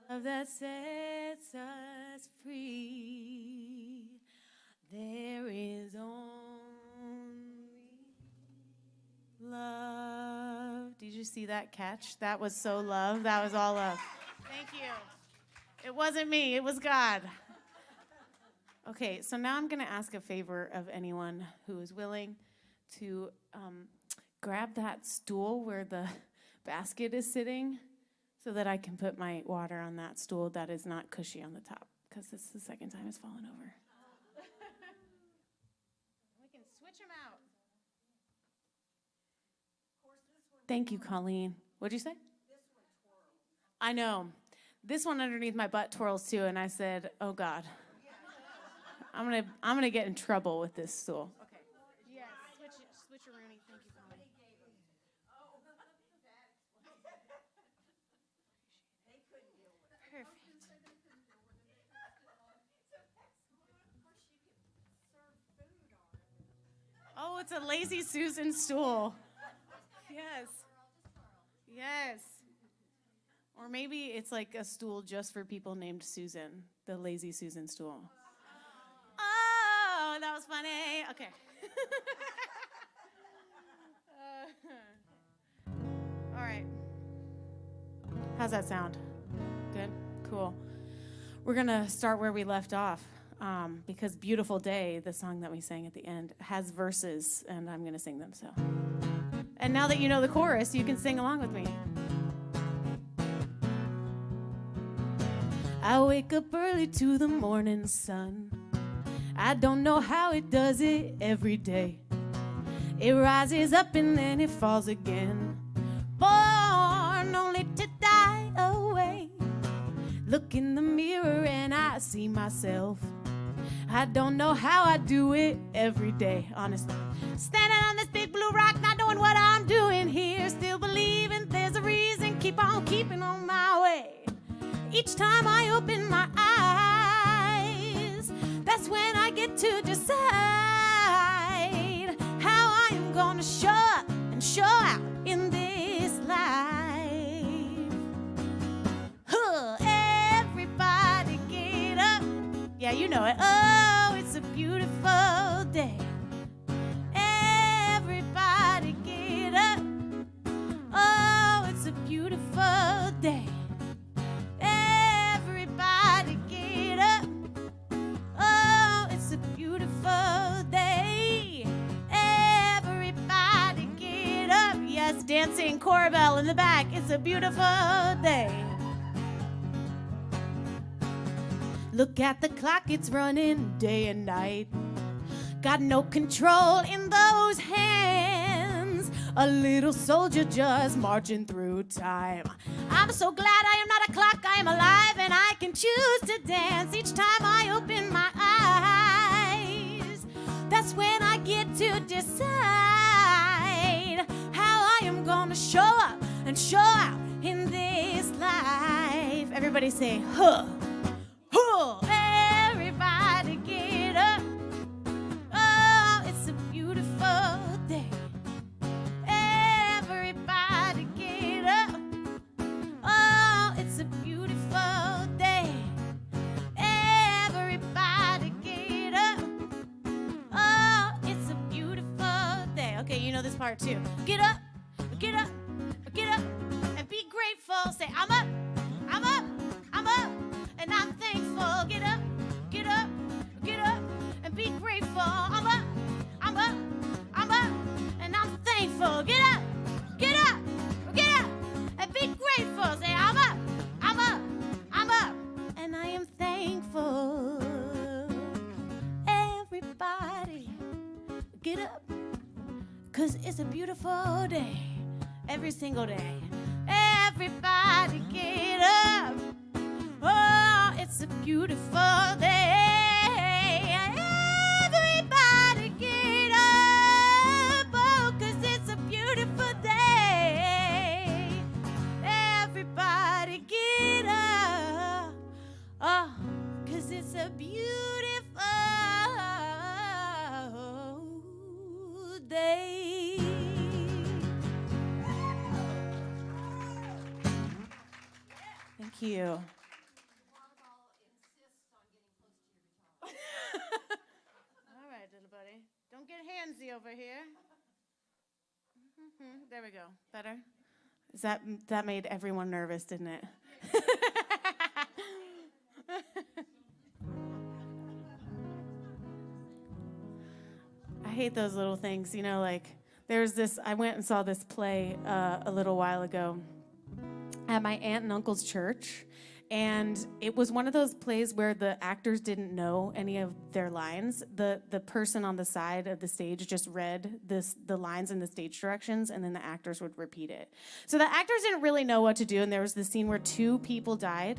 love that sets us free. There is only love. Did you see that catch? That was so love. That was all love. Thank you. It wasn't me. It was God. Okay, so now I'm going to ask a favor of anyone who is willing to grab that stool where the basket is sitting so that I can put my water on that stool that is not cushy on the top, because this is the second time it's fallen over. We can switch them out. Thank you, Colleen. What'd you say? This one twirls. I know. This one underneath my butt twirls too, and I said, oh God. I'm gonna get in trouble with this stool. Okay. Yes, switcheroonie. Thank you, Colleen. Perfect. Oh, it's a Lazy Susan stool. Yes. Yes. Or maybe it's like a stool just for people named Susan, the Lazy Susan stool. Oh, that was funny. Okay. All right. How's that sound? Good? Cool. We're going to start where we left off because Beautiful Day, the song that we sang at the end, has verses, and I'm going to sing them. So. And now that you know the chorus, you can sing along with me. I wake up early to the morning sun. I don't know how it does it every day. It rises up and then it falls again. Born only to die away. Look in the mirror and I see myself. I don't know how I do it every day, honestly. Standing on this big blue rock, not knowing what I'm doing here. Still believing there's a reason, keep on keeping on my way. Each time I open my eyes, that's when I get to decide how I am gonna show up and show out in this life. Everybody get up. Yeah, you know it. Oh, it's a beautiful day. Everybody get up. Oh, it's a beautiful day. Everybody get up. Oh, it's a beautiful day. Everybody get up. Yes, dancing Corbell in the back. It's a beautiful day. Look at the clock, it's running day and night. Got no control in those hands. A little soldier just marching through time. I'm so glad I am not a clock, I am alive, and I can choose to dance each time I open my eyes. That's when I get to decide how I am gonna show up and show out in this life. Everybody say, huh. Huh. Everybody get up. Oh, it's a beautiful day. Everybody get up. Oh, it's a beautiful day. Everybody get up. Oh, it's a beautiful day. Okay, you know this part too. Get up, get up, get up, and be grateful. Say, I'm up, I'm up, I'm up, and I'm thankful. Get up, get up, get up, and be grateful. I'm up, I'm up, I'm up, and I'm thankful. Get up, get up, get up, and be grateful. Say, I'm up, I'm up, I'm up, and I am thankful. Everybody, get up, 'cause it's a beautiful day. Every single day. Everybody get up. Oh, it's a beautiful day. Everybody get up. Oh, 'cause it's a beautiful day. Everybody get up. Oh, 'cause it's a beautiful day. Thank you. There we go. Better? That made everyone nervous, didn't it? I hate those little things, like I went and saw this play a little while ago at my aunt and uncle's church. And it was one of those plays where the actors didn't know any of their lines. The person on the side of the stage just read the lines and the stage directions, and then the actors would repeat it. So the actors didn't really know what to do, and there was this scene where 2 people died,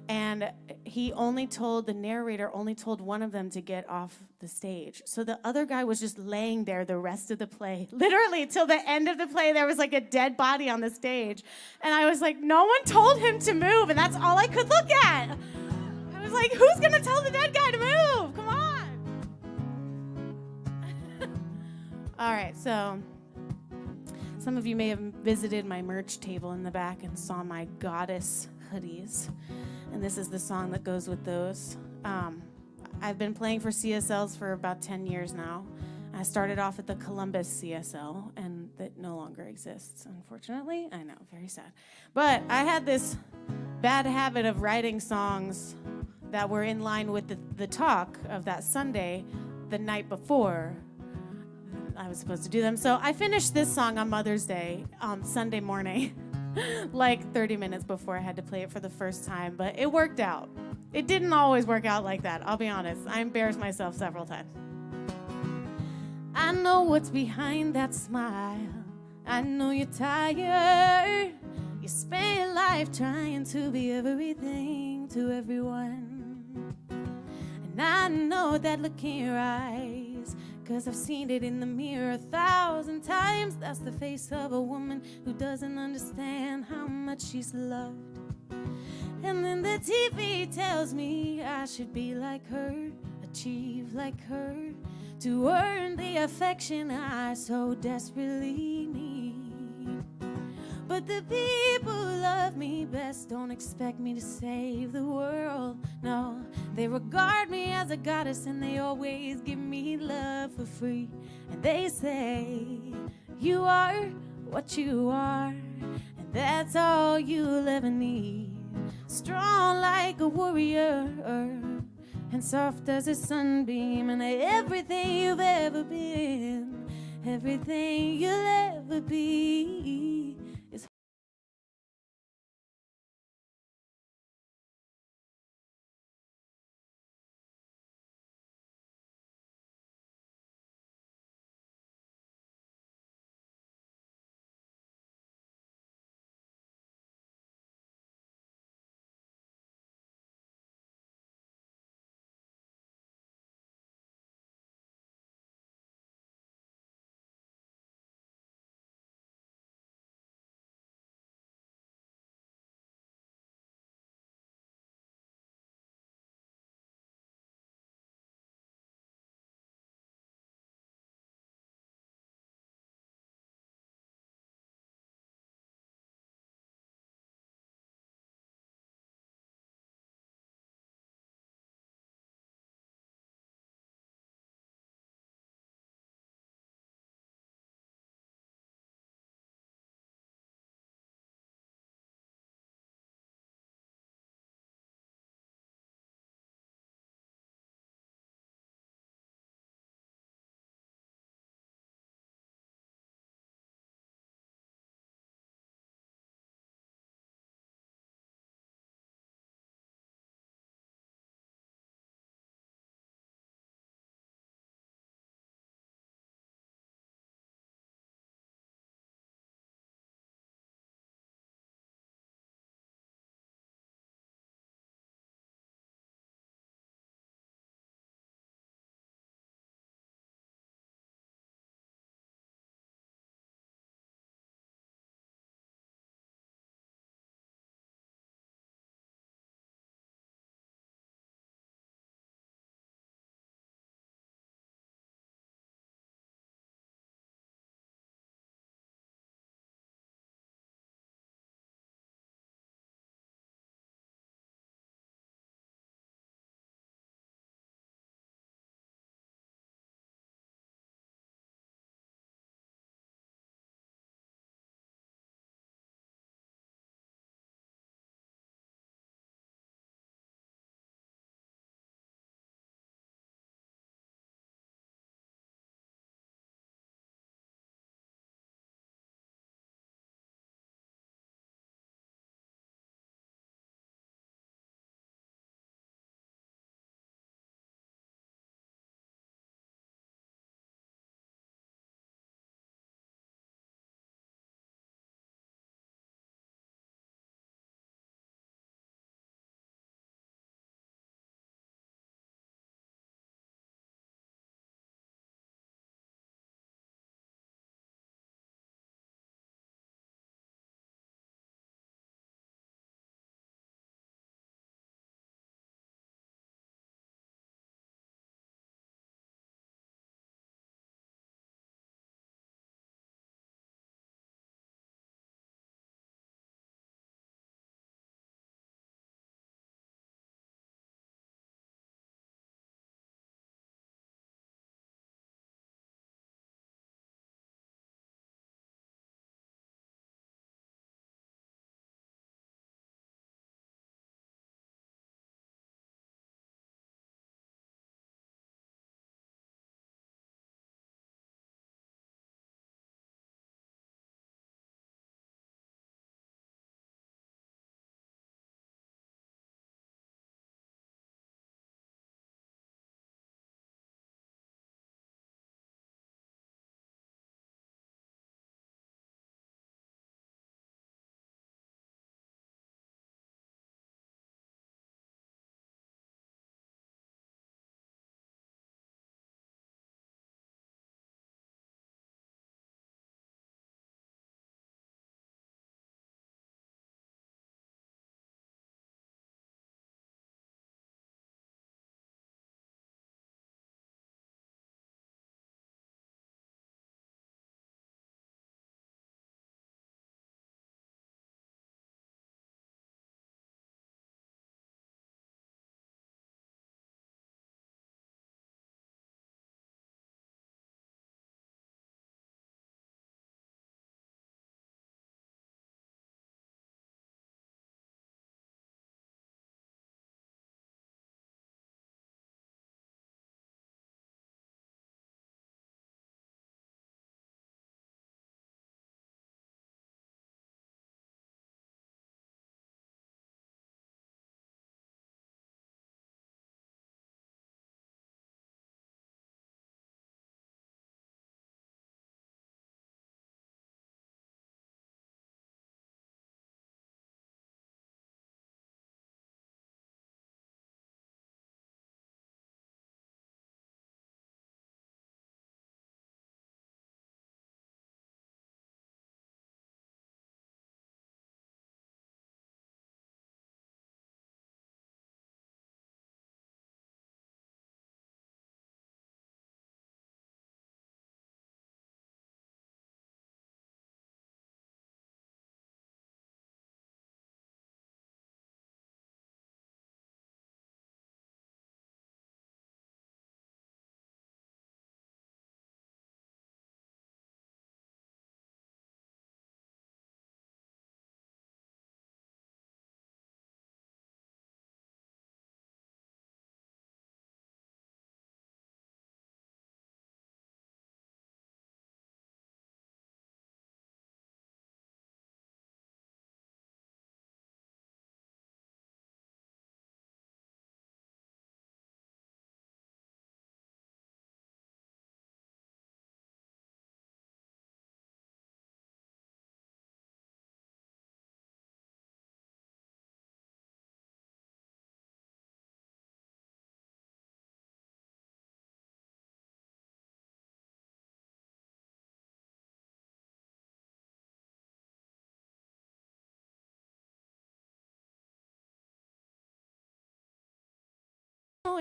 and the narrator only told one of them to get off the stage. So the other guy was just laying there the rest of the play. Literally, till the end of the play, there was like a dead body on the stage. And I was like, no one told him to move, and that's all I could look at. I was like, who's gonna tell the dead guy to move? Come on. All right, so some of you may have visited my merch table in the back and saw my goddess hoodies. And this is the song that goes with those. I've been playing for CSLs for about 10 years now. I started off at the Columbus CSL, and that no longer exists, unfortunately. I know, very sad. But I had this bad habit of writing songs that were in line with the talk of that Sunday the night before I was supposed to do them. So I finished this song on Mother's Day, Sunday morning. Like 30 minutes before I had to play it for the first time, but it worked out. It didn't always work out like that, I'll be honest. I embarrassed myself several times. I know what's behind that smile. I know you're tired. You spend your life trying to be everything to everyone. And I know that look in your eyes, 'cause I've seen it in the mirror 1,000 times. That's the face of a woman who doesn't understand how much she's loved. And then the TV tells me I should be like her, achieve like her, to earn the affection I so desperately need. But the people who love me best don't expect me to save the world. No, they regard me as a goddess, and they always give me love for free. And they say, you are what you are, and that's all you'll ever need. Strong like a warrior, and soft as a sunbeam, and everything you've ever been, everything you'll ever be.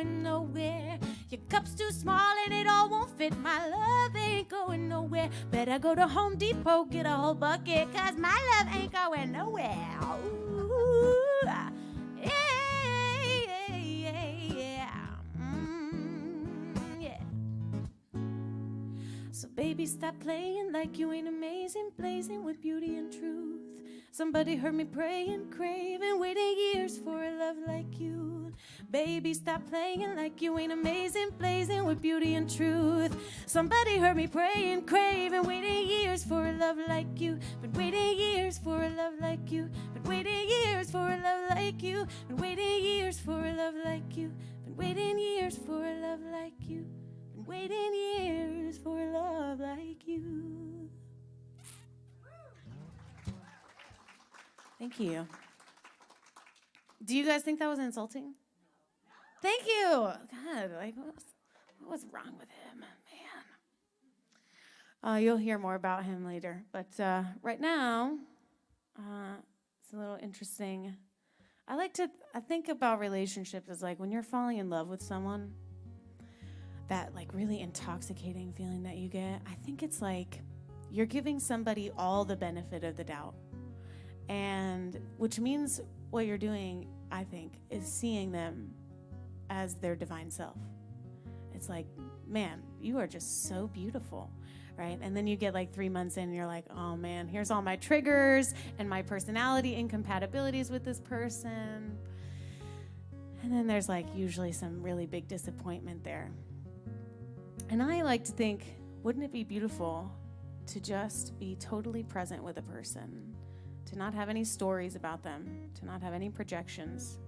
going nowhere. Your cup's too small and it all won't fit. My love ain't going nowhere. Better go to Home Depot, get a whole bucket, 'cause my love ain't going nowhere. Ooh, yeah, yeah, yeah. Yeah. So baby, stop playing like you ain't amazing, blazing with beauty and truth. Somebody heard me praying, craving, waiting years for a love like you. Baby, stop playing like you ain't amazing, blazing with beauty and truth. Somebody heard me praying, craving, waiting years for a love like you. Been waiting years for a love like you. Been waiting years for a love like you. Been waiting years for a love like you. Been waiting years for a love like you. Been waiting years for a love like you. Thank you. Do you guys think that was insulting? Thank you. God, like, what was wrong with him, man? You'll hear more about him later. But right now, it's a little interesting. I think about relationships as like when you're falling in love with someone, that like really intoxicating feeling that you get. I think it's like you're giving somebody all the benefit of the doubt. And which means what you're doing, I think, is seeing them as their divine self. It's like, man, you are just so beautiful, right? And then you get like 3 months in and you're like, oh man, here's all my triggers and my personality incompatibilities with this person. And then there's like usually some really big disappointment there. And I like to think, wouldn't it be beautiful to just be totally present with a person? To not have any stories about them, to not have any projections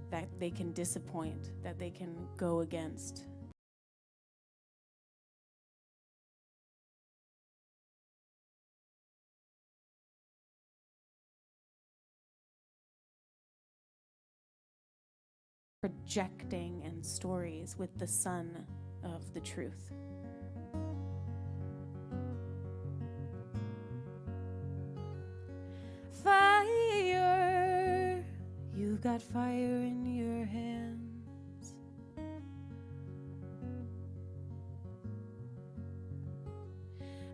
that they can disappoint, that they can go against. Projecting and stories with the sun of the truth. Fire, you've got fire in your hands.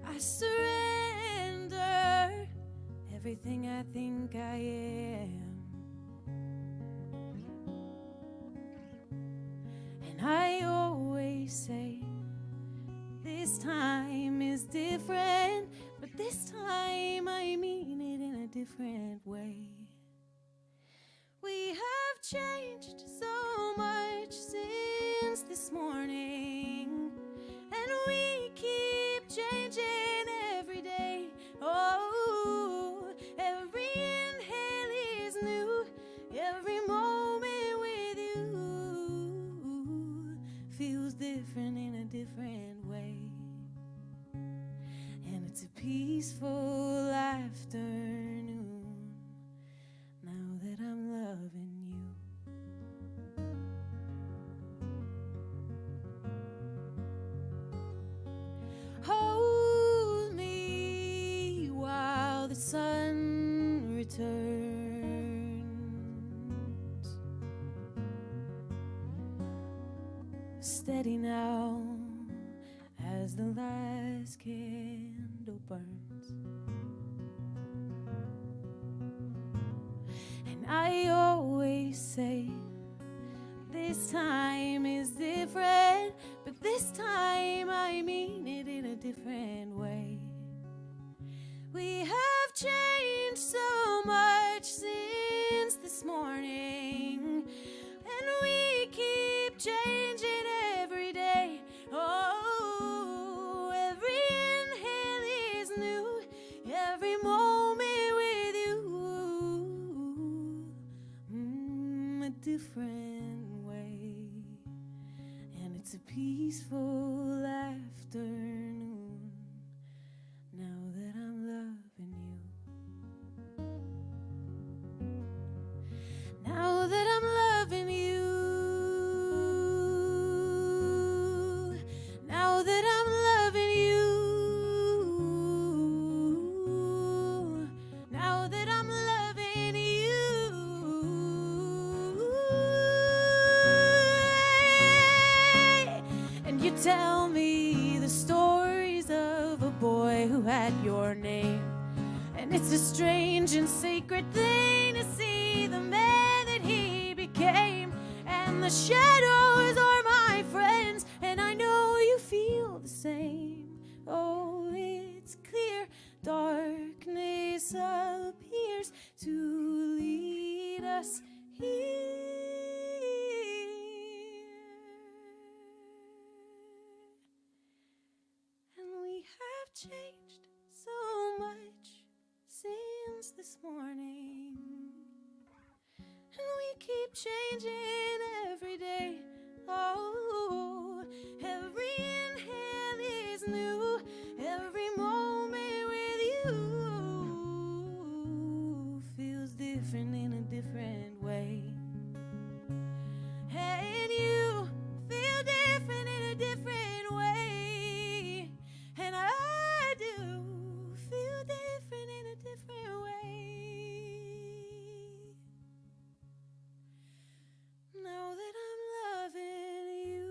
I surrender everything I think I am. And I always say, this time is different, but this time I mean it in a different way. We have changed so much since this morning, and we keep changing every day. Oh, every inhale is new, every moment with you feels different in a different way. And it's a peaceful afternoon now that I'm loving you. Hold me while the sun returns. Steady now as the last candle burns. And I always say, this time is different, but this time I mean it in a different way. We have changed so much since this morning, and we keep changing every day. Oh, every inhale is new, every moment with you, a different way. And it's a peaceful afternoon now that I'm loving you. Now that I'm loving you. Now that I'm loving you. Now that I'm loving you. at your name. And it's a strange and sacred thing to see the man that he became. And the shadows are my friends, and I know you feel the same. Oh, it's clear, darkness appears to lead us here. And we have changed so much since this morning, and we keep changing every day. Oh, every inhale is new, every moment with you feels different in a different way. And you feel different in a different way, and I do feel different in a different way. Now that I'm loving you.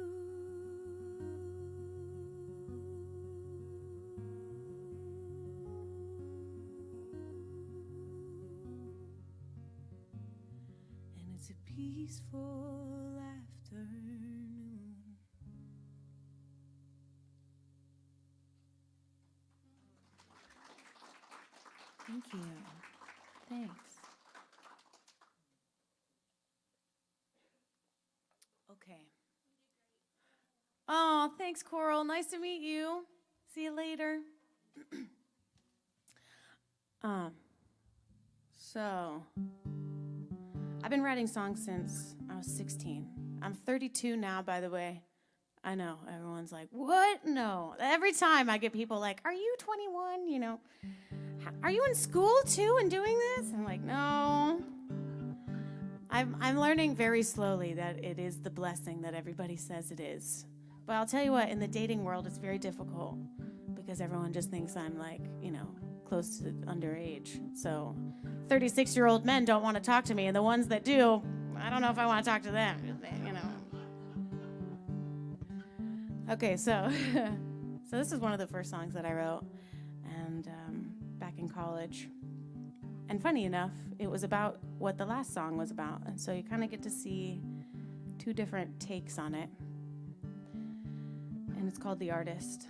And it's a peaceful afternoon. Thank you. Thanks. Okay. Oh, thanks, Coral. Nice to meet you. See you later. So, I've been writing songs since I was 16. I'm 32 now, by the way. I know, everyone's like, what? No. Every time I get people like, are you 21? You know, are you in school too and doing this? I'm like, no. I'm learning very slowly that it is the blessing that everybody says it is. But I'll tell you what, in the dating world, it's very difficult because everyone just thinks I'm like, you know, close to underage. So 36-year-old men don't want to talk to me, and the ones that do, I don't know if I want to talk to them, you know. Okay, so this is one of the first songs that I wrote, and back in college. And funny enough, it was about what the last song was about, and so you kind of get to see two different takes on it. And it's called The Artist.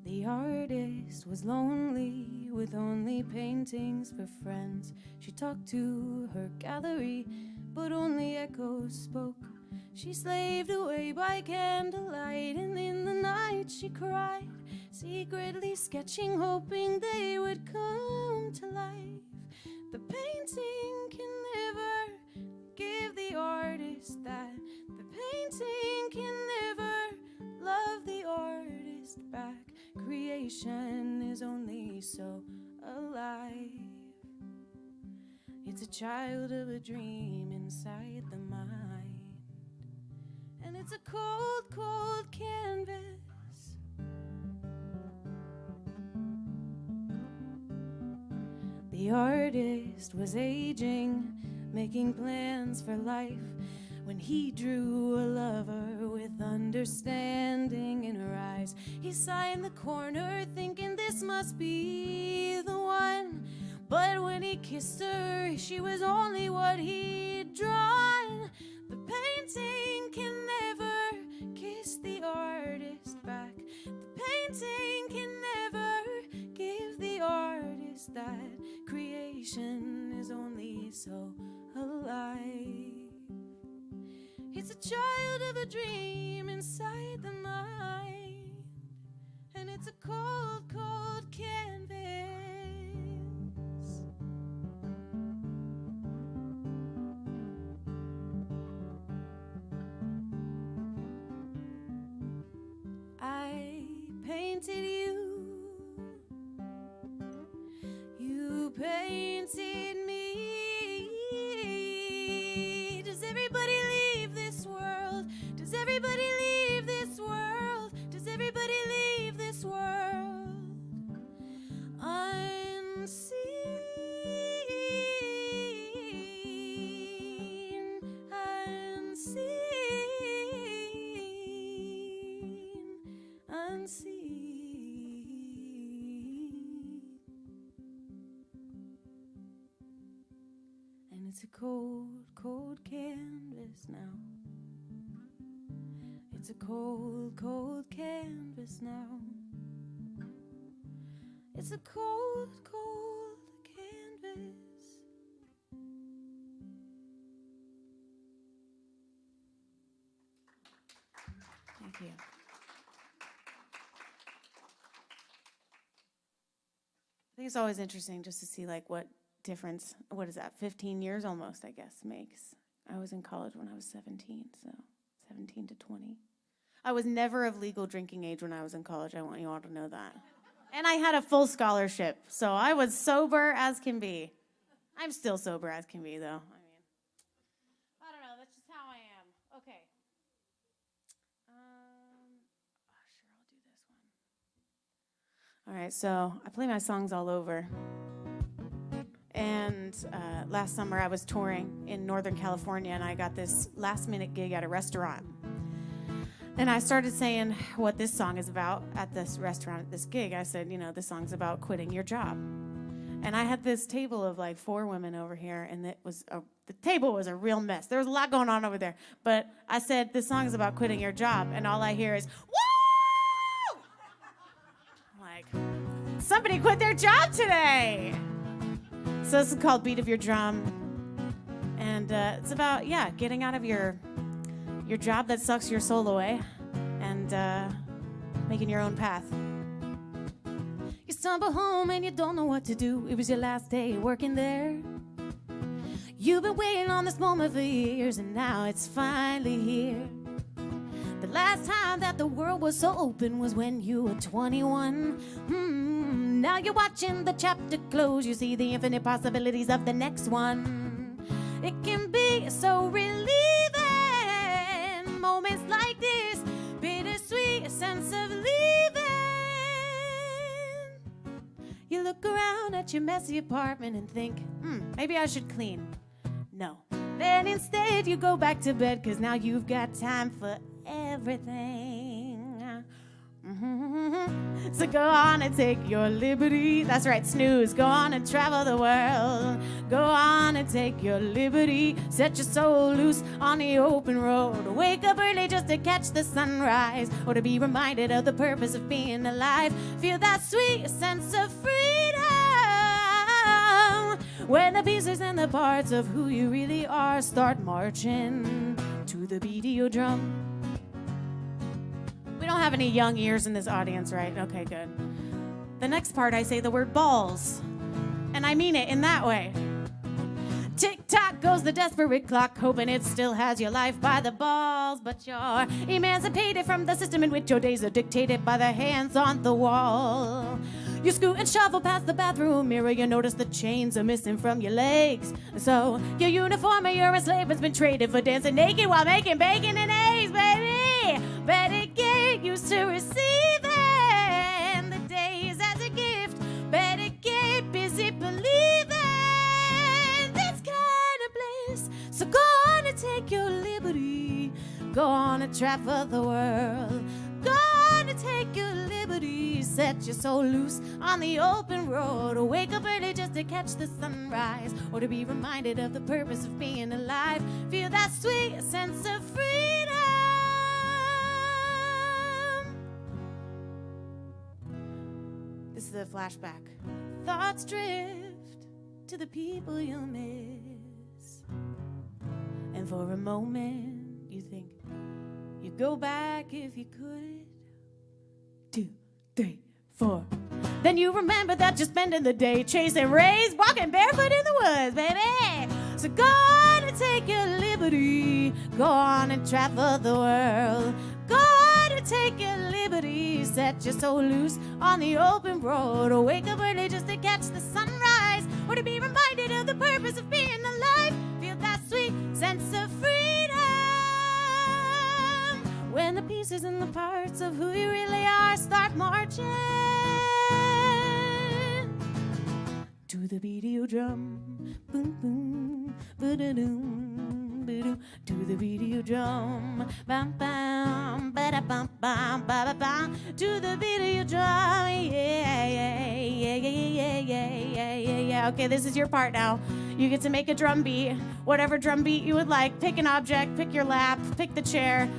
The artist was lonely with only paintings for friends. She talked to her gallery, but only echoes spoke. She slaved away by candlelight, and in the night she cried, secretly sketching, hoping they would come to life. The painting can never give the artist that. The painting can never love the artist back. Creation is only so alive. It's a child of a dream inside the mind, and it's a cold, cold canvas. The artist was aging, making plans for life, when he drew a lover with understanding in her eyes. He signed the corner thinking this must be the one, but when he kissed her, she was only what he'd drawn. The painting can never kiss the artist back. The painting can never give the artist that. Creation is only so alive. It's a child of a dream inside the mind, and it's a cold, cold canvas. I painted you, you painted me. Does everybody leave this world? Does everybody leave this world? Does everybody leave this world unseen? Unseen. one seed. And it's a cold, cold canvas now. It's a cold, cold canvas now. It's a cold, cold canvas. Thank you. I think it's always interesting just to see like what difference, what is that, 15 years almost, I guess, makes. I was in college when I was 17, so 17 to 20. I was never of legal drinking age when I was in college. I want you all to know that. And I had a full scholarship, so I was sober as can be. I'm still sober as can be, though. I mean, I don't know. That's just how I am. Okay. Sure, I'll do this one. All right, so I play my songs all over. And last summer I was touring in Northern California, and I got this last-minute gig at a restaurant. And I started saying what this song is about at this restaurant, at this gig. I said, you know, this song's about quitting your job. And I had this table of like 4 women over here, and the table was a real mess. There was a lot going on over there. But I said, this song is about quitting your job. And all I hear is, woo! I'm like, somebody quit their job today. So this is called Beat of Your Drum. And it's about, getting out of your job that sucks your soul away and making your own path. You stumble home and you don't know what to do. It was your last day working there. You've been waiting on this moment for years, and now it's finally here. The last time that the world was so open was when you were 21. Now you're watching the chapter close. You see the infinite possibilities of the next one. It can be so relieving. Moments like this, bittersweet sense of leaving. You look around at your messy apartment and think, maybe I should clean. No. Then instead you go back to bed, 'cause now you've got time for everything. So go on and take your liberty. That's right, snooze. Go on and travel the world. Go on and take your liberty. Set your soul loose on the open road. Wake up early just to catch the sunrise, or to be reminded of the purpose of being alive. Feel that sweet sense of freedom when the pieces and the parts of who you really are start marching to the beat of your drum. We don't have any young ears in this audience, right? Okay, good. The next part, I say the word balls. And I mean it in that way. Tick-tock goes the desperate clock, hoping it still has your life by the balls. But you're emancipated from the system in which your days are dictated by the hands on the wall. You scoot and shuffle past the bathroom mirror. You notice the chains are missing from your legs. So your uniform and your enslavement's been traded for dancing naked while making bacon and eggs, baby. Better get used to receiving the days as a gift. Better get busy believing this kind of bliss. So go on and take your liberty. Go on and travel the world. Go on and take your liberty. Set your soul loose on the open road. Or wake up early just to catch the sunrise, or to be reminded of the purpose of being alive. Feel that sweet sense of freedom. This is the flashback. Thoughts drift to the people you miss, and for a moment you think you'd go back if you could. 2, 3, 4. Then you remember that you're spending the day chasing rays, walking barefoot in the woods, baby. So go on and take your liberty. Go on and travel the world. Go on and take your liberty. Set your soul loose on the open road. Or wake up early just to catch the sunrise, or to be reminded of the purpose of being alive. Feel that sweet sense of freedom when the pieces and the parts of who you really are start marching to the beat of your drum. Boom, boom, ba-da-doom, ba-doom, to the beat of your drum. Bam, bam, ba bum bum ba ba bum to the beat of your drum. Yeah, yeah, yeah, yeah, yeah, yeah, yeah, yeah. Okay, this is your part now. You get to make a drum beat, whatever drum beat you would like. Pick an object, pick your lap, pick the chair,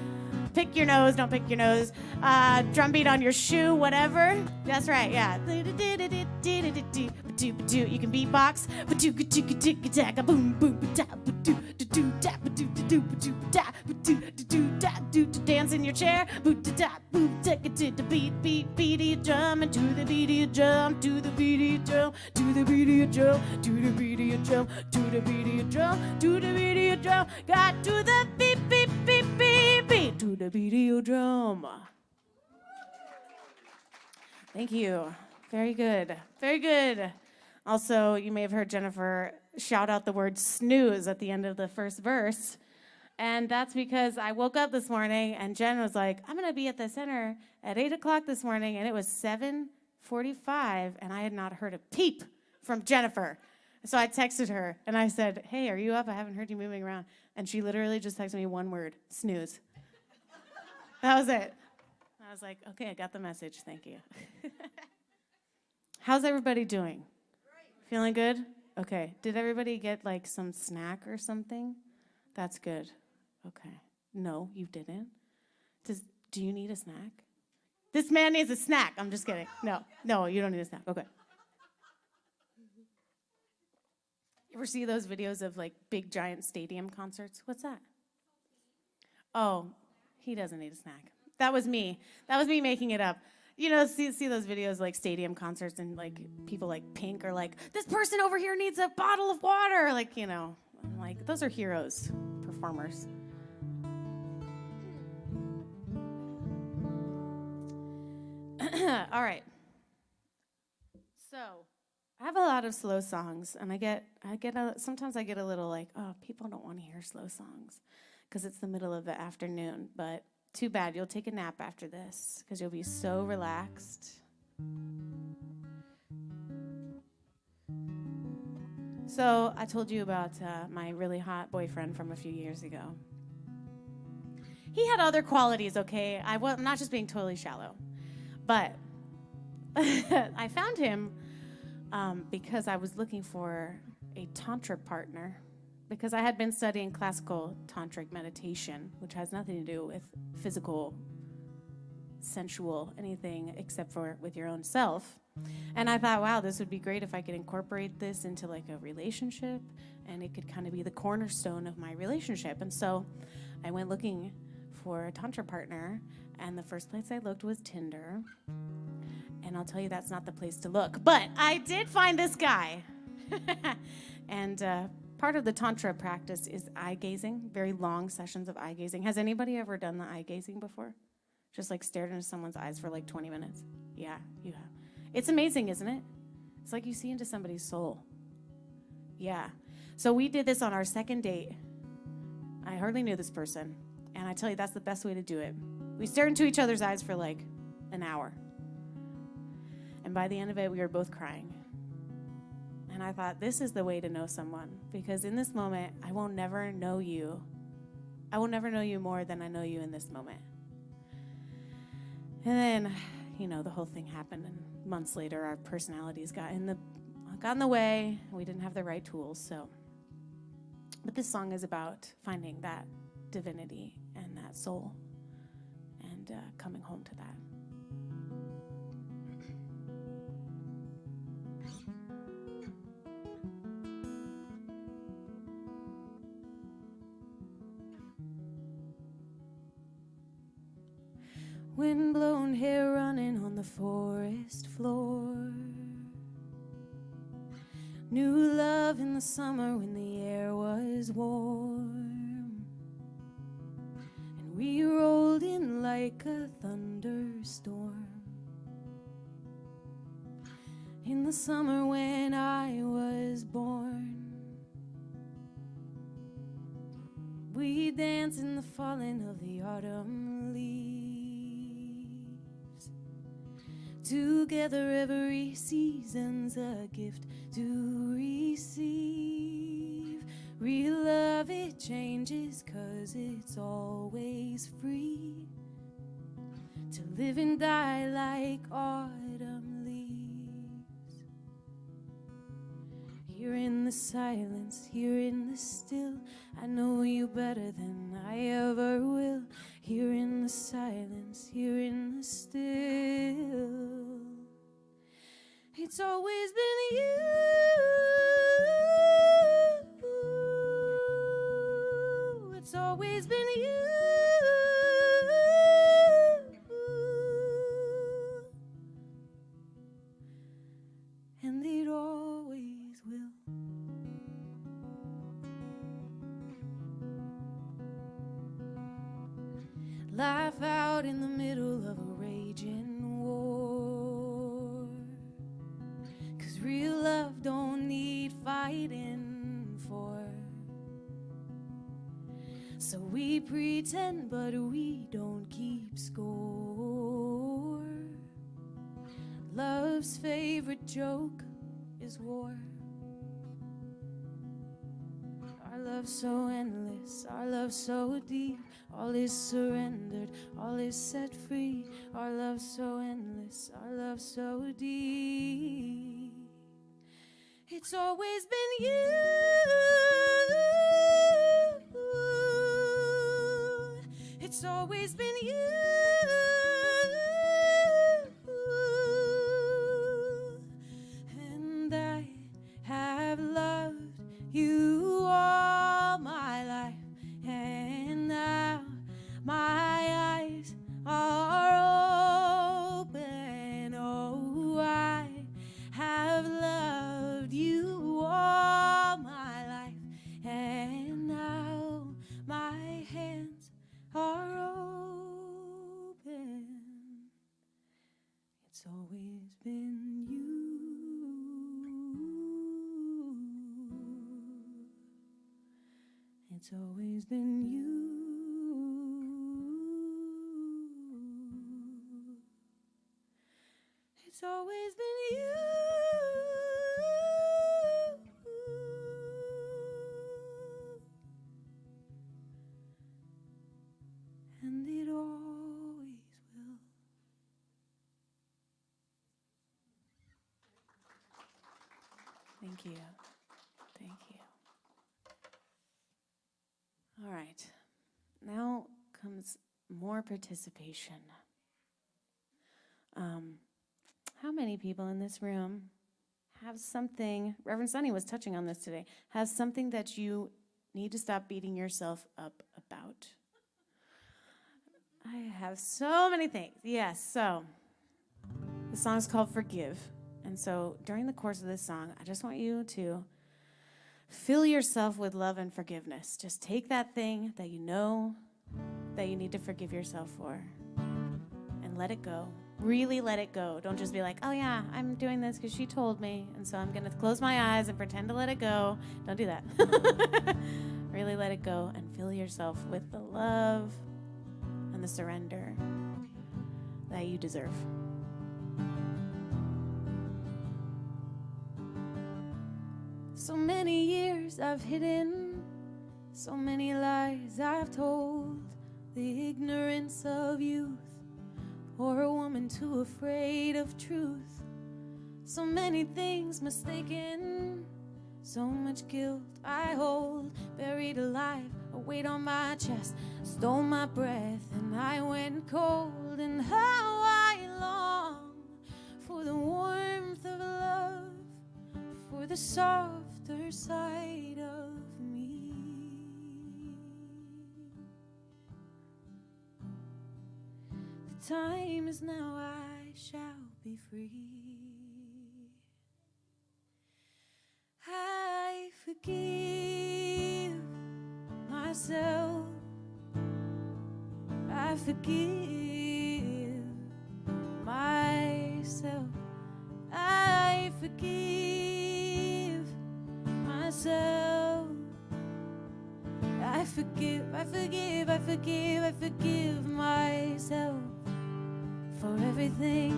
pick your nose, don't pick your nose. Drum beat on your shoe, whatever. That's right, yeah. You can beatbox. Dance in your chair. Beat, beat, beat, drum, and to the beat of your drum, to the beat of your drum, to the beat of your drum, to the beat of your drum, to the beat of your drum, to the beat of your drum. Got to the beat, beat, beat, beat, beat, to the beat of your drum. Thank you. Very good. Very good. Also, you may have heard Jennifer shout out the word snooze at the end of the first verse. And that's because I woke up this morning and Jen was like, I'm going to be at the center at 8 o'clock this morning. And it was 7:45 and I had not heard a peep from Jennifer. So I texted her and I said, hey, are you up? I haven't heard you moving around. And she literally just texted me one word, snooze. That was it. I was like, okay, I got the message. Thank you. How's everybody doing? Great. Feeling good? Okay. Did everybody get like some snack or something? That's good. Okay. No, you didn't. Do you need a snack? This man needs a snack. I'm just kidding. No, you don't need a snack. Okay. You ever see those videos of like big giant stadium concerts? What's that? Oh, he doesn't need a snack. That was me. That was me making it up. You know, see those videos like stadium concerts and like people like Pink are like, this person over here needs a bottle of water. Like, you know, I'm like, those are heroes, performers. All right. So I have a lot of slow songs, and sometimes I get a little like, oh, people don't want to hear slow songs because it's the middle of the afternoon, but too bad. You'll take a nap after this because you'll be so relaxed. So I told you about my really hot boyfriend from a few years ago. He had other qualities, okay? I'm not just being totally shallow. But I found him because I was looking for a tantra partner, because I had been studying classical tantric meditation, which has nothing to do with physical, sensual, anything except for with your own self. And I thought, wow, this would be great if I could incorporate this into like a relationship, and it could kind of be the cornerstone of my relationship. And so I went looking for a tantra partner, and the first place I looked was Tinder. And I'll tell you, that's not the place to look. But I did find this guy. And part of the tantra practice is eye gazing, very long sessions of eye gazing. Has anybody ever done the eye gazing before? Just like stared into someone's eyes for like 20 minutes? Yeah, you have. It's amazing, isn't it? It's like you see into somebody's soul. Yeah. So we did this on our second date. I hardly knew this person. And I tell you, that's the best way to do it. We stared into each other's eyes for like an hour. And by the end of it, we were both crying. And I thought, this is the way to know someone. Because in this moment, I will never know you. I will never know you more than I know you in this moment. And then, you know, the whole thing happened. And months later, our personalities got in the way. We didn't have the right tools. So, but this song is about finding that divinity and that soul and coming home to that. Wind-blown hair running on the forest floor. New love in the summer when the air was warm. And we rolled in like a thunderstorm. In the summer when I was born. We danced in the falling of the autumn leaves. Together every season's a gift to receive. Real love, it changes 'cause it's always free. to live and die like autumn leaves. Here in the silence, here in the still, I know you better than I ever will. Here in the silence, here in the still, it's always been you. It's always been you. And it always will. Laugh out in the middle of a raging war, 'cause real love don't need fighting for. So we pretend, but we don't keep score. Love's favorite joke is war. Our love so endless, our love so deep. All is surrendered, all is set free. Our love so endless, our love so deep. It's always been you. It's always been you. And I have loved you all my life. And now my eyes are open. Oh, I have loved you all my life. And now my hands are open. It's always been you. It's always been you. It's always been you. And it always will. Thank you. Thank you. All right. Now comes more participation. How many people in this room have something, Reverend Sunny was touching on this today, has something that you need to stop beating yourself up about? I have so many things. Yes, so the song is called Forgive. And so during the course of this song, I just want you to fill yourself with love and forgiveness. Just take that thing that you know that you need to forgive yourself for and let it go. Really let it go. Don't just be like, oh yeah, I'm doing this because she told me, and so I'm going to close my eyes and pretend to let it go. Don't do that. Really let it go and fill yourself with the love and the surrender that you deserve. So many years I've hidden, so many lies I've told, the ignorance of youth, or a woman too afraid of truth. So many things mistaken, so much guilt I hold, buried alive, a weight on my chest, stole my breath, and I went cold. And how I long for the warmth of love, for the softer side of me. The time is now, I shall be free. I forgive myself. I forgive myself. I forgive myself. I forgive myself for everything.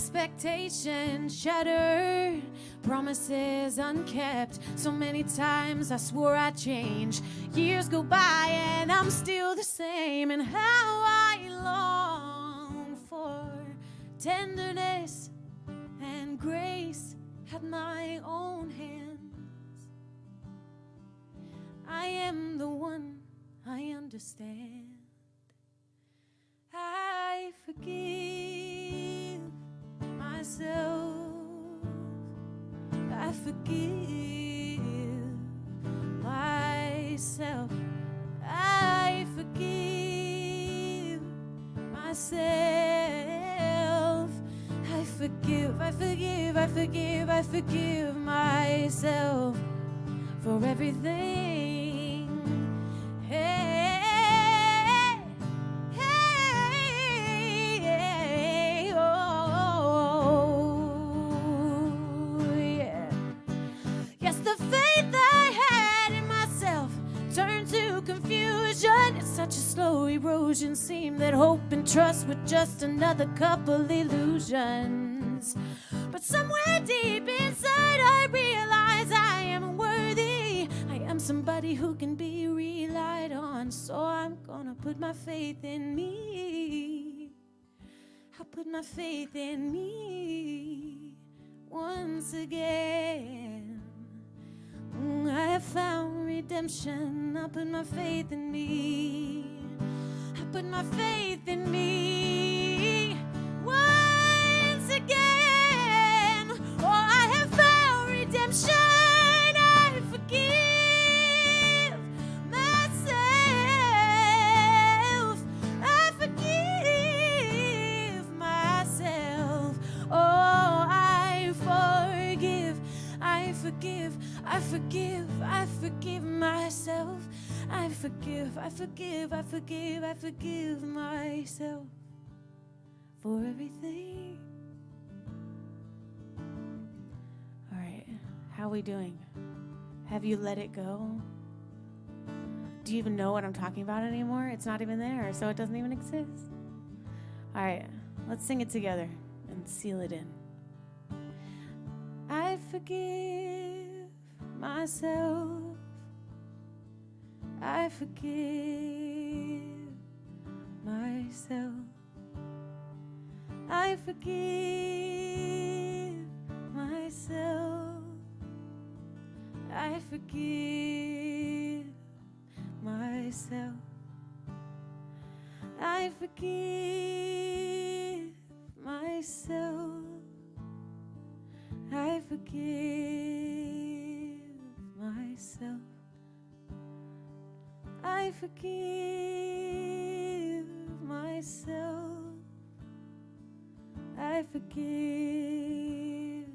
Expectations shattered, promises unkept. So many times I swore I'd change. Years go by and I'm still the same. And how I long for tenderness and grace at my own hands. I am the one, I understand. I forgive myself. I forgive myself. I forgive myself. I forgive, I forgive, I forgive, I forgive myself for everything. Hey, hey, oh, yeah. Yes, the faith I had in myself turned to confusion. It's such a slow erosion. Seemed that hope and trust were just another couple illusions. But somewhere deep inside I realize I am worthy. I am somebody who can be relied on. So I'm gonna put my faith in me. I'll put my faith in me once again. I have found redemption. I'll put my faith in me. I put my faith in me once again. Oh, I have found redemption. I forgive myself. I forgive myself. Oh, I forgive. I forgive. I forgive. I forgive myself. I forgive, I forgive, I forgive, I forgive myself for everything. All right, how are we doing? Have you let it go? Do you even know what I'm talking about anymore? It's not even there, so it doesn't even exist. All right, let's sing it together and seal it in. I forgive myself. I forgive myself. I forgive myself. I forgive myself. I forgive myself. I forgive myself. I forgive myself. I forgive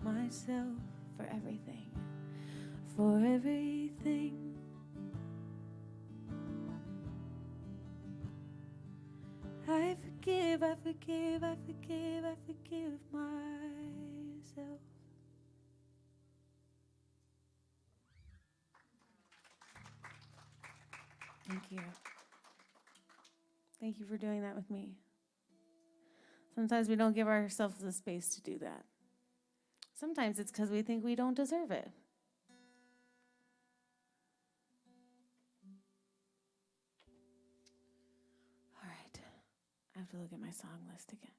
myself for everything. For everything. I forgive, I forgive, I forgive, I forgive myself. Thank you. Thank you for doing that with me. Sometimes we don't give ourselves the space to do that. Sometimes it's because we think we don't deserve it. All right. I have to look at my song list again.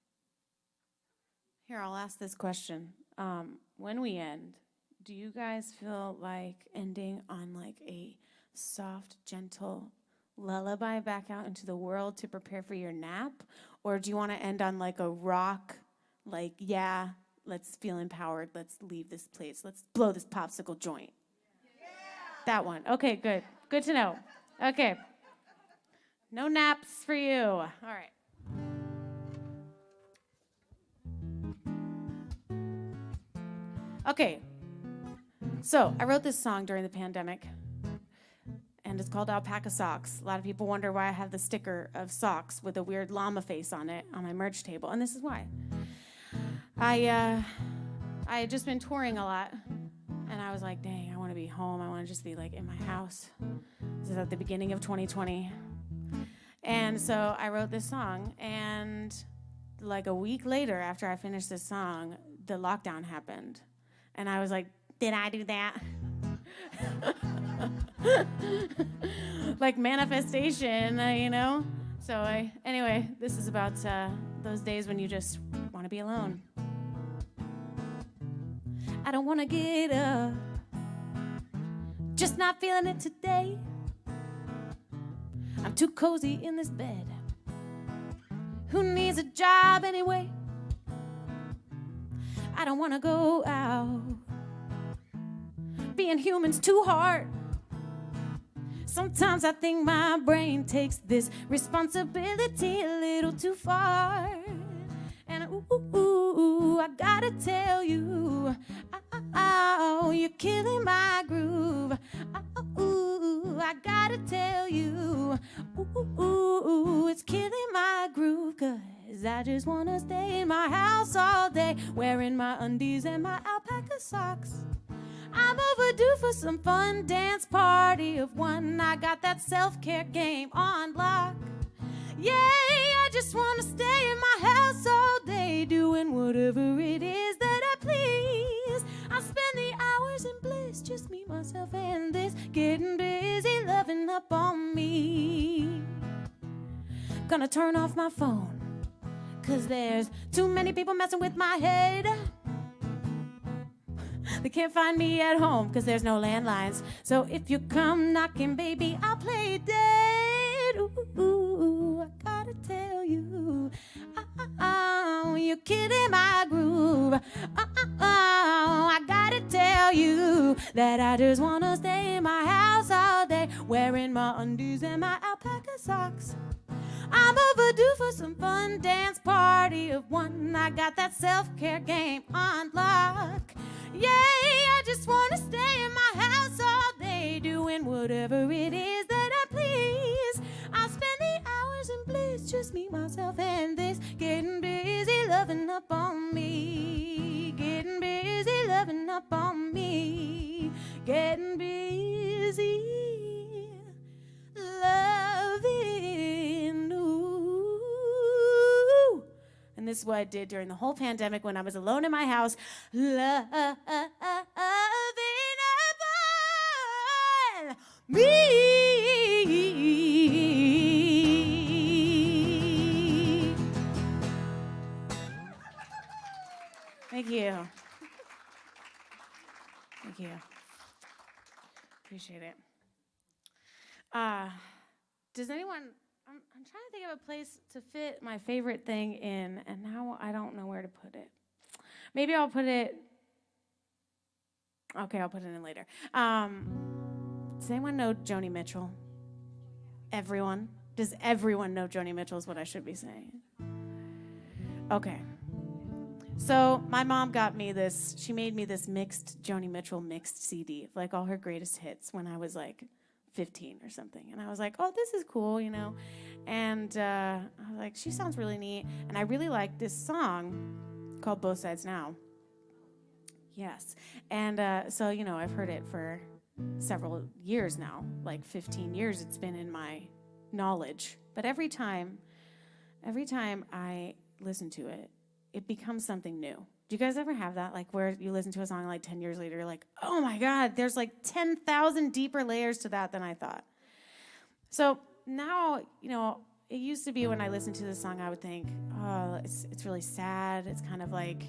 Here, I'll ask this question. When we end, do you guys feel like ending on like a soft, gentle lullaby back out into the world to prepare for your nap? Or do you want to end on like a rock, like, yeah, let's feel empowered, let's leave this place, let's blow this popsicle joint? Yeah. That one. Okay, good. Good to know. Okay. No naps for you. All right. Okay. So I wrote this song during the pandemic. And it's called Alpaca Socks. A lot of people wonder why I have the sticker of socks with a weird llama face on it on my merch table, and this is why. I had just been touring a lot, and I was like, dang, I want to be home. I want to just be like in my house. This is at the beginning of 2020. And so I wrote this song, and like a week later after I finished this song, the lockdown happened. And I was like, did I do that? Like manifestation, you know? So anyway, this is about those days when you just want to be alone. I don't want to get up, just not feeling it today. I'm too cozy in this bed. Who needs a job anyway? I don't want to go out. Being human's too hard. Sometimes I think my brain takes this responsibility a little too far. And ooh, I gotta tell you, oh, you're killing my groove. Ooh, I gotta tell you, ooh, it's killing my groove. 'Cause I just wanna stay in my house all day, wearing my undies and my alpaca socks. I'm overdue for some fun dance party of one. I got that self-care game on lock. Yeah, I just want to stay in my house all day, doing whatever it is that I please. I spend the hours in bliss, just me, myself, and this, getting busy, loving up on me. Gonna turn off my phone, 'cause there's too many people messing with my head. They can't find me at home 'cause there's no landlines. So if you come knocking, baby, I'll play dead. Ooh, I gotta tell you, oh, you're killing my groove. I gotta tell you that I just wanna stay in my house all day, wearing my undies and my alpaca socks. I'm overdue for some fun dance party of one. I got that self-care game on lock. Yeah, I just want to stay in my house all day, doing whatever it is that I please. I'll spend the hours in bliss, just me, myself, and this, getting busy, loving up on me. Getting busy, loving up on me. Getting busy, loving, ooh. And this is what I did during the whole pandemic when I was alone in my house. Loving upon me. Thank you. Thank you. Appreciate it. Does anyone... I'm trying to think of a place to fit my favorite thing in, and now I don't know where to put it. Maybe I'll put it... Okay, I'll put it in later. Does anyone know Joni Mitchell? Everyone? Does everyone know Joni Mitchell is what I should be saying? Okay. So my mom got me this, she made me this mixed Joni Mitchell mixed CD of like all her greatest hits when I was like 15 or something. And I was like, oh, this is cool, you know. And I was like, she sounds really neat. And I really like this song called Both Sides Now. Yes. And so, you know, I've heard it for several years now, like 15 years it's been in my knowledge. But every time I listen to it, it becomes something new. Do you guys ever have that? Like where you listen to a song like 10 years later, you're like, oh my God, there's like 10,000 deeper layers to that than I thought. So now, you know, it used to be when I listened to this song, I would think, oh, it's really sad. It's kind of like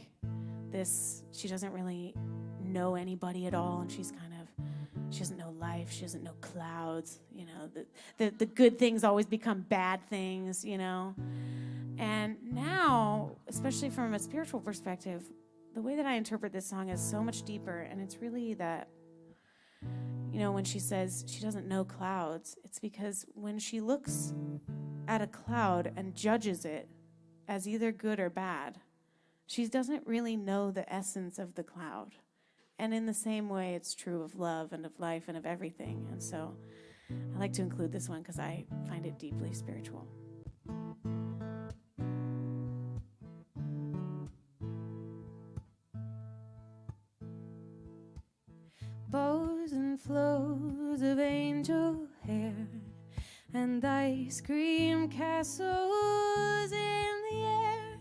this, she doesn't really know anybody at all, and she doesn't know life, she doesn't know clouds, you know, the good things always become bad things, you know. And now, especially from a spiritual perspective, the way that I interpret this song is so much deeper, and it's really that, you know, when she says she doesn't know clouds, it's because when she looks at a cloud and judges it as either good or bad, she doesn't really know the essence of the cloud. And in the same way, it's true of love and of life and of everything. And so I like to include this one because I find it deeply spiritual. Bows and flows of angel hair and ice cream castles in the air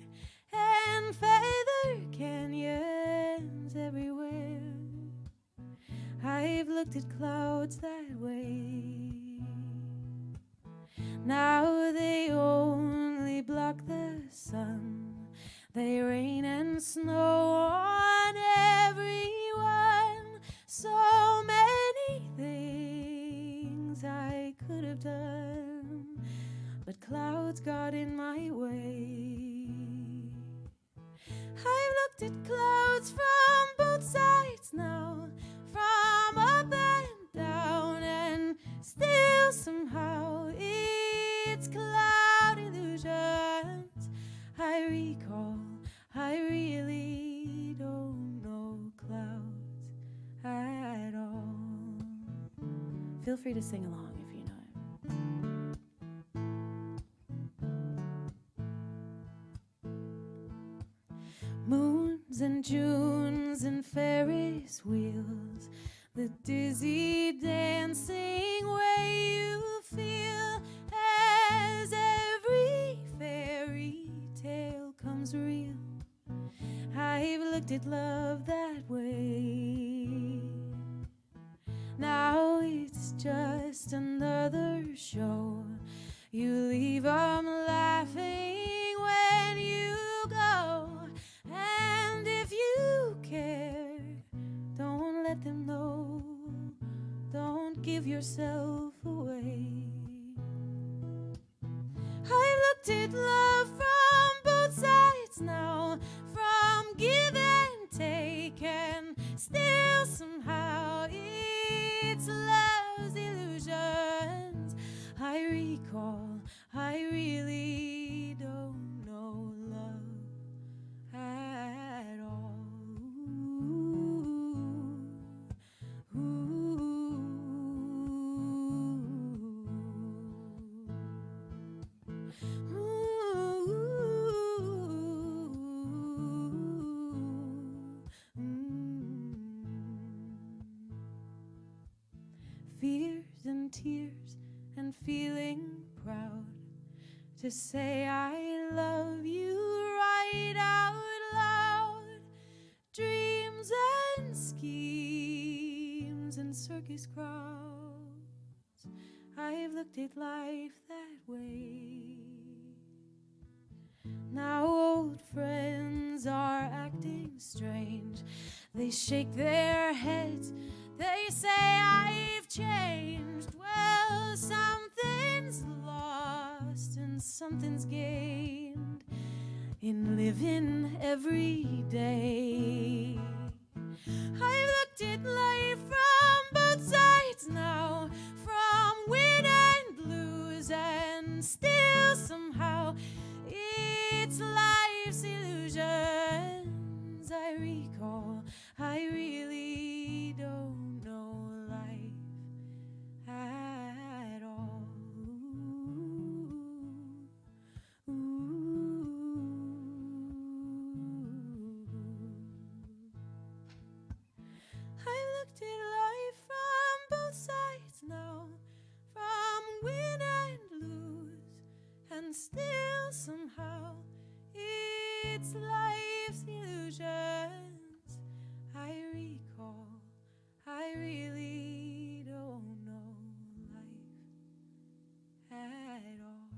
looked at clouds that way. Now they only block the sun. They rain and snow on everyone. So many things I could have done, but clouds got in my way. I've looked at clouds from both sides now, from up and down, and still somehow it's cloud illusions. I recall, I really don't know clouds at all. Feel free to sing along if you know it. Moons and Junes and Ferris wheels, the dizzy dancing way you feel as every fairy tale comes real. I've looked at love that way. Now it's just another show. You leave 'em laughing when you go. And if you care, don't let them know. Don't give yourself away. I looked at love from both sides now, from give and take, and still somehow it's love's illusions. I recall, I really don't know love at all. Fears and tears and feeling proud to say I love you right out loud. Dreams and schemes and circus crowds. I've looked at life that way. Now old friends are acting strange. They shake their heads. They say I've changed. Well, something's lost and something's gained in living every day. I've looked at life from both sides now, from win and lose, and still somehow it's life's illusions. I recall, I really don't know life at all. I've looked at life from both sides now, from win and lose, and still somehow it's life's illusions. I recall, I really don't know life at all.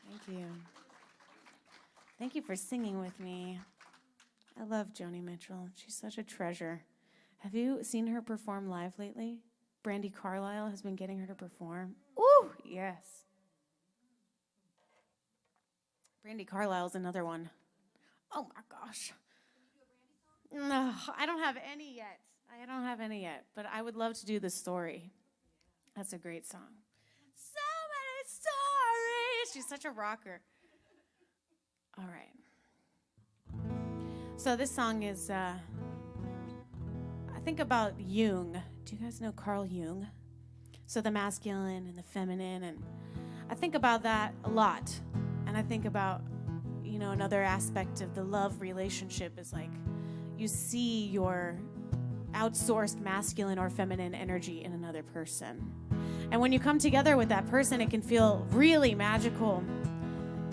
Thank you. Thank you for singing with me. I love Joni Mitchell. She's such a treasure. Have you seen her perform live lately? Brandi Carlile has been getting her to perform. Ooh, yes. Brandi Carlile's another one. Oh my gosh. No, I don't have any yet. But I would love to do The Story. That's a great song. So many stories. She's such a rocker. All right. So this song is, I think about Jung. Do you guys know Carl Jung? So the masculine and the feminine, and I think about that a lot. And I think about, another aspect of the love relationship is like you see your outsourced masculine or feminine energy in another person. And when you come together with that person, it can feel really magical.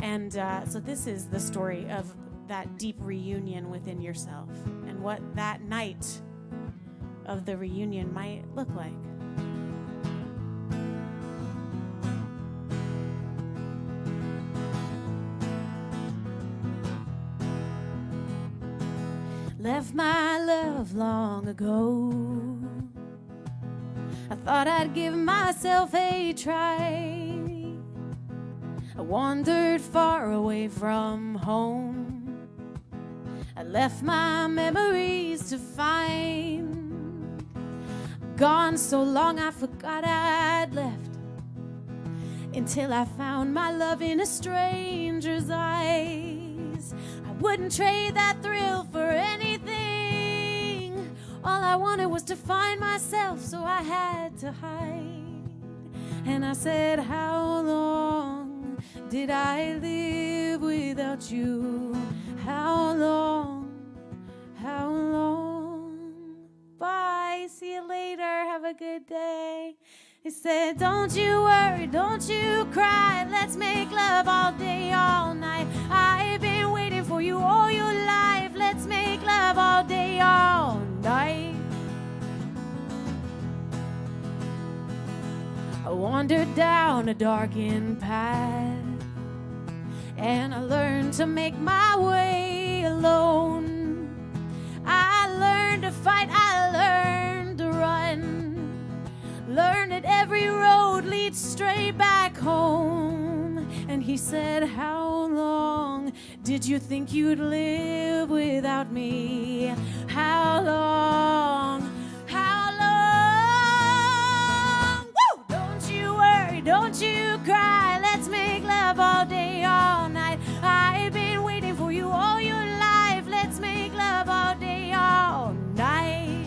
And so this is the story of that deep reunion within yourself and what that night of the reunion might look like. Left my love long ago. I thought I'd give myself a try. I wandered far away from home. I left my memories to find. Gone so long I forgot I'd left, until I found my love in a stranger's eyes. I wouldn't trade that thrill for anything. All I wanted was to find myself, so I had to hide. And I said, how long did I live without you? How long? How long? Bye, see you later, have a good day. He said, don't you worry, don't you cry. Let's make love all day, all night. I've been waiting for you all your life. Let's make love all day, all night. I wandered down a darkened path, and I learned to make my way alone. I learned to fight, I learned to run. Learned that every road leads straight back home. And he said, how long did you think you'd live without me? How long? How long? Woo! Don't you worry, don't you cry. Let's make love all day, all night. I've been waiting for you all your life. Let's make love all day, all night.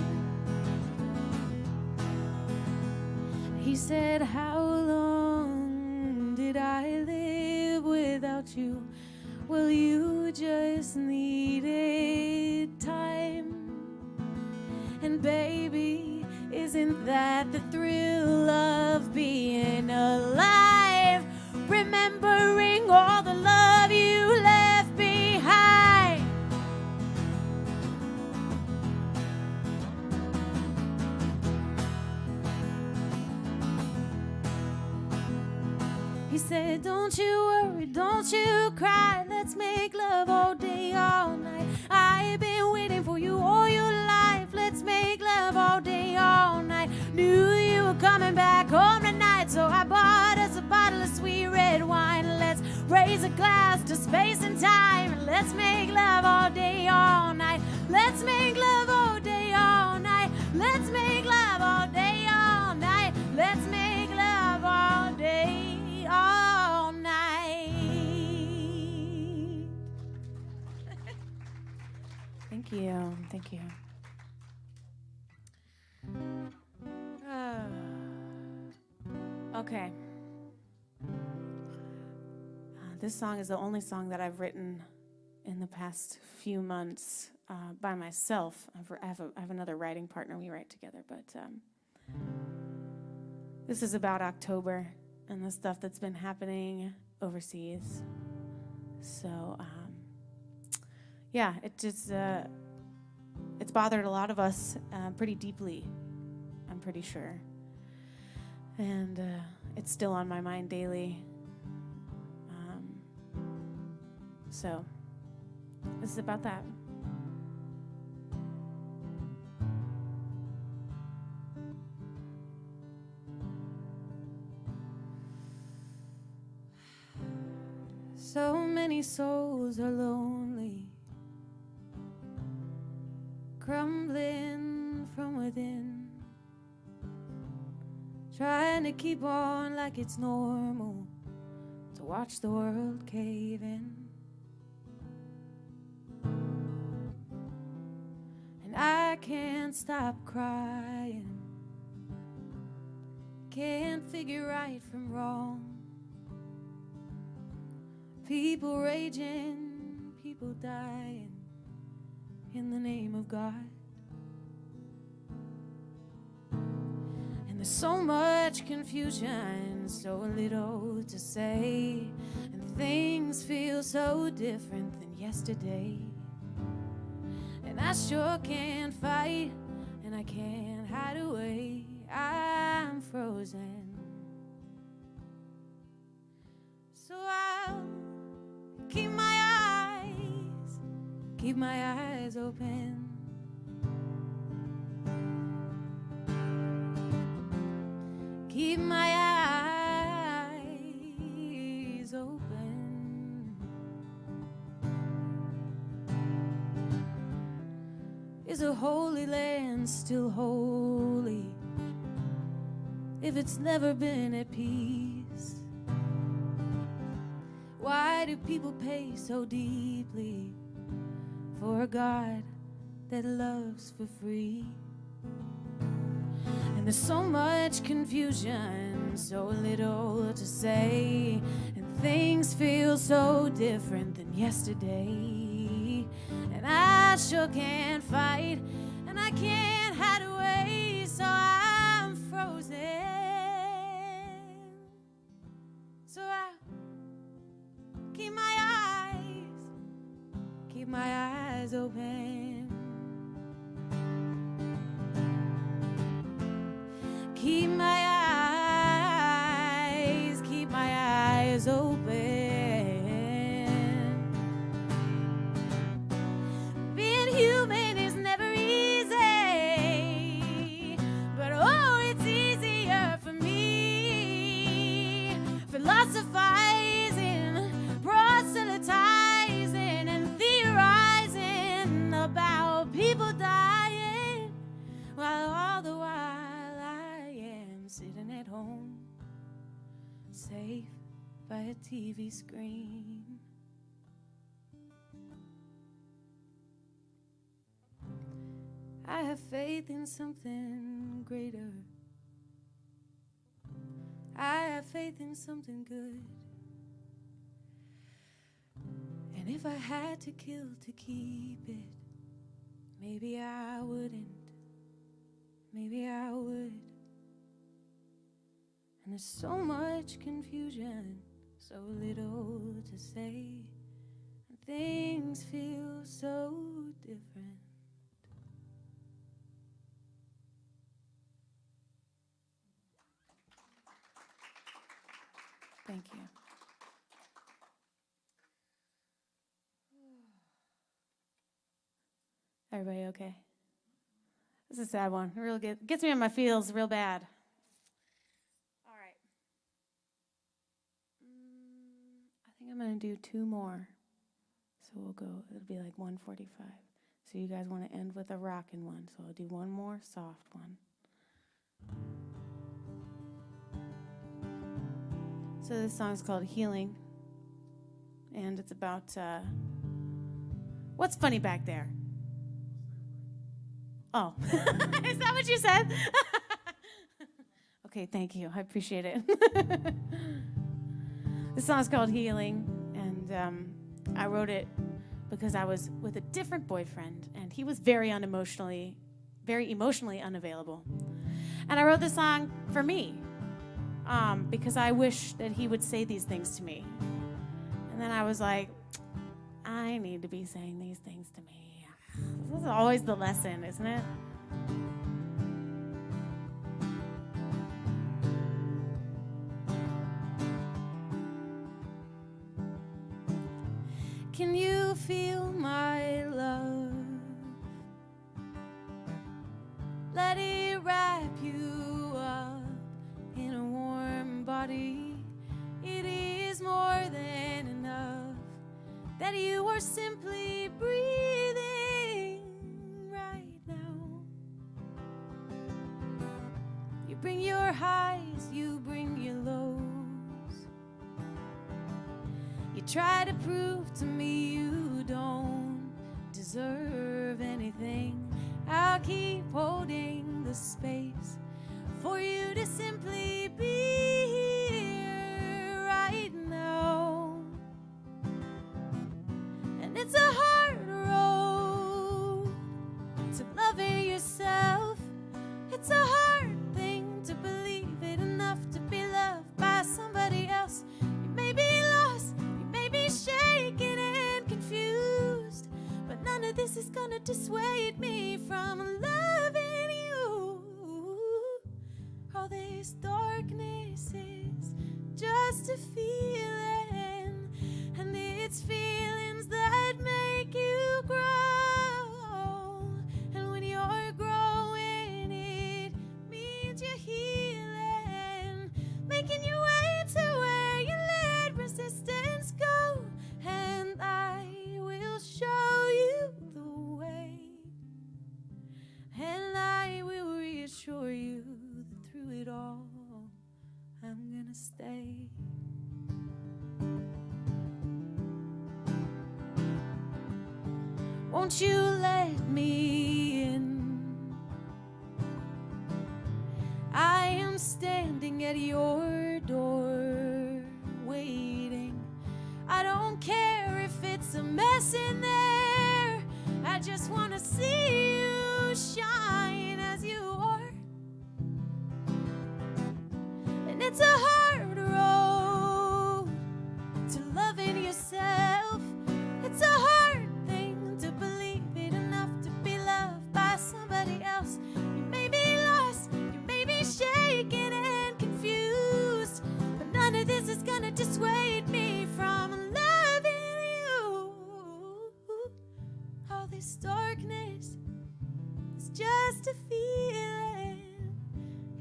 He said, how long did I live without you? Well, you just needed time. And baby, isn't that the thrill of being alive? Remembering all the love you left behind. He said, don't you worry, don't you cry. Let's make love all day, all night. I've been waiting for you all your life. Let's make love all day, all night. Knew you were coming back home tonight, so I bought us a bottle of sweet red wine. Let's raise a glass to space and time, and let's make love all day, all night. Let's make love all day, all night. Let's make love all day, all night. Let's make love all day, all night. Thank you. Thank you. Okay. This song is the only song that I've written in the past few months by myself. I have another writing partner. We write together, but this is about October and the stuff that's been happening overseas. So, yeah, it's bothered a lot of us pretty deeply, I'm pretty sure. And it's still on my mind daily. So, this is about that. So many souls are lonely, crumbling from within, trying to keep on like it's normal to watch the world cave in. And I can't stop crying, can't figure right from wrong. People raging, people dying in the name of God. And there's so much confusion, so little to say, and things feel so different than yesterday. And I sure can't fight, and I can't hide away. I'm frozen. So I'll keep my eyes open. Keep my eyes open. Is a holy land still holy if it's never been at peace? Why do people pay so deeply for a God that loves for free? And there's so much confusion, so little to say, and things feel so different than yesterday. And I sure can't fight, and I can't hide away, so I'm frozen. So I keep my eyes open. Keep my eyes open. Being human is never easy, but oh, it's easier for me. Philosophizing, proselytizing, and theorizing about people dying, while all the while sitting at home, safe by a TV screen. I have faith in something greater. I have faith in something good. And if I had to kill to keep it, maybe I wouldn't. Maybe I would. And there's so much confusion, so little to say, and things feel so different. Thank you. Everybody okay? This is a sad one. Real good. Gets me on my feels real bad. I think I'm going to do 2 more. So we'll go, it'll be like 1:45. So you guys want to end with a rockin' one. So I'll do 1 more soft one. So this song's called Healing. And it's about, what's funny back there? Oh, is that what you said? Okay, thank you. I appreciate it. This song's called Healing, and I wrote it because I was with a different boyfriend, and he was very emotionally unavailable. And I wrote this song for me, because I wish that he would say these things to me. And then I was like, I need to be saying these things to me. This is always the lesson, isn't it? Can you feel my love? Let it wrap you up in a warm body. It is more than enough that you are simply breathing right now. You bring your highs, you bring your lows. You try to prove to me you don't deserve anything. I'll keep holding the space for you to simply be here right now. And it's a hard road to loving yourself. It's a hard thing to believe it enough to be loved by somebody else. You may be lost, you may be shaken and confused. gonna dissuade me from loving you. All this darkness is just a feeling, and it's feelings that make you grow. And when you're growing, it means you're healing, making your way to where you let resistance go. And I will show you the way, and I will reassure you that through it all, I'm gonna stay. Won't you let me in? I am standing at your door, waiting. I don't care if it's a mess in there. I just want to see you shine as you are. And it's a hard road to loving yourself. It's a hard thing to believe it enough to be loved by somebody else. You may be lost, you may be shaken and confused, but none of this is gonna dissuade me from loving you. All this darkness is just a feeling,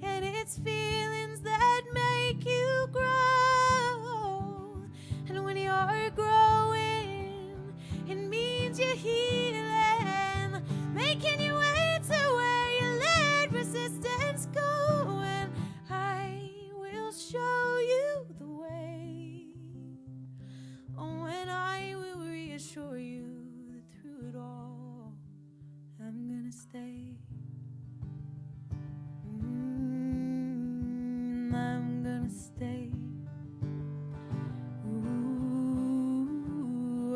and it's feelings that make you grow. And when you're growing, it means you're healing, making your way to where you let resistance go. And I will show you the way. Oh, and I will reassure you that through it all, I'm gonna stay. I'm gonna stay. Ooh,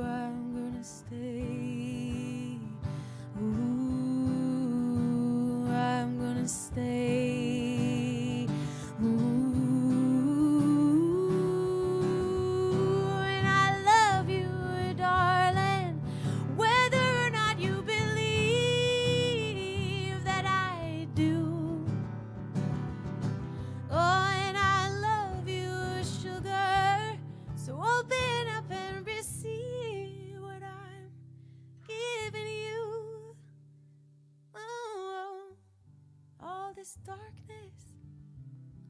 I'm gonna stay. Ooh, I'm gonna stay. Ooh, and I love you, darling, whether or not you believe that I do. Oh, and I love you, sugar, so open up and receive what I'm giving you. Oh, all this darkness,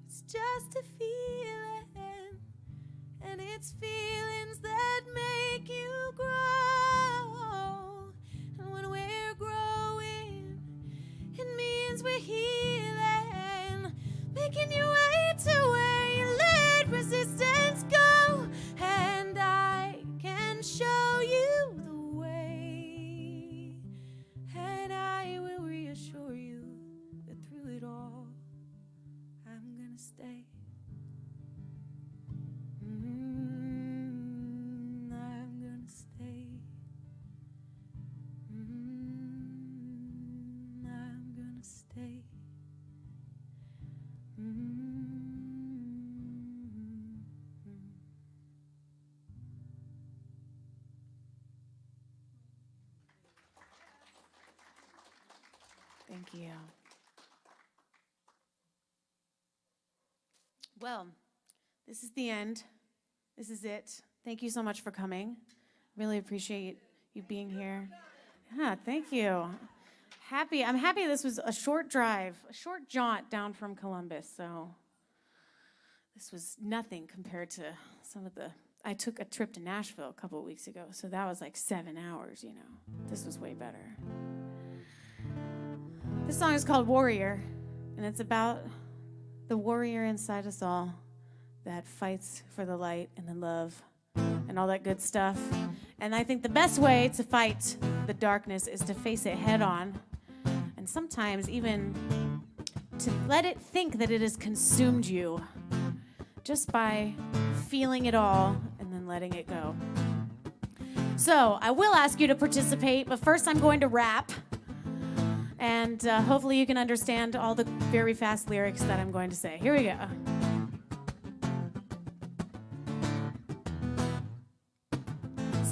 it's just a feeling, and it's feelings that make you grow. And when we're growing, it means we're healing, making your way to where you let resistance go. And I can show you the way, and I will reassure you that through it all, I'm gonna stay. I'm gonna stay. I'm gonna stay. Thank you. Well, this is the end. This is it. Thank you so much for coming. Really appreciate you being here. Yeah, thank you. I'm happy this was a short drive, a short jaunt down from Columbus. So this was nothing compared to some of I took a trip to Nashville a couple of weeks ago, so that was like 7 hours, you know. This was way better. This song is called Warrior, and it's about the warrior inside us all that fights for the light and the love and all that good stuff. And I think the best way to fight the darkness is to face it head on, and sometimes even to let it think that it has consumed you, just by feeling it all and then letting it go. So I will ask you to participate, but first I'm going to rap. And hopefully you can understand all the very fast lyrics that I'm going to say. Here we go.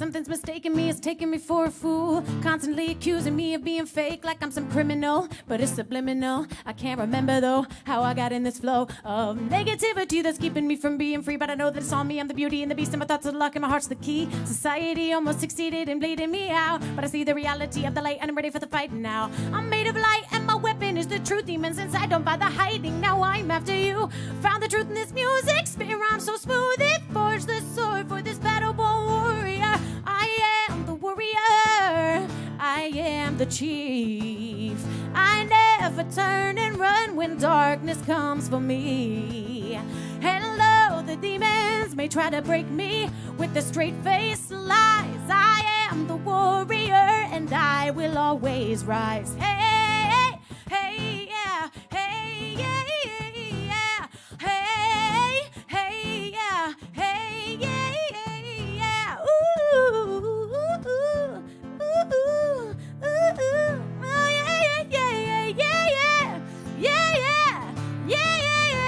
Something's mistaken me, it's taking me for a fool. Constantly accusing me of being fake like I'm some criminal. But it's subliminal. I can't remember though how I got in this flow of negativity that's keeping me from being free. But I know that it's on me, I'm the beauty and the beast, and my thoughts are the luck and my heart's the key. Society almost succeeded in bleeding me out, but I see the reality of the light and I'm ready for the fight now. I'm made of light and my weapon is the truth. Demons inside don't bother hiding, now I'm after you. Found the truth in this music, spitting rhymes so smooth. It forged the sword for this battle-born warrior. I am the warrior, I am the chief. I never turn and run when darkness comes for me. Hello, the demons may try to break me with the straight-faced lies. I am the warrior and I will always rise. Hey, hey, yeah, hey, yeah, yeah, hey, hey, yeah, hey, yeah, yeah, ooh, ooh, ooh, ooh, ooh, yeah, yeah, yeah, yeah, yeah, yeah, yeah.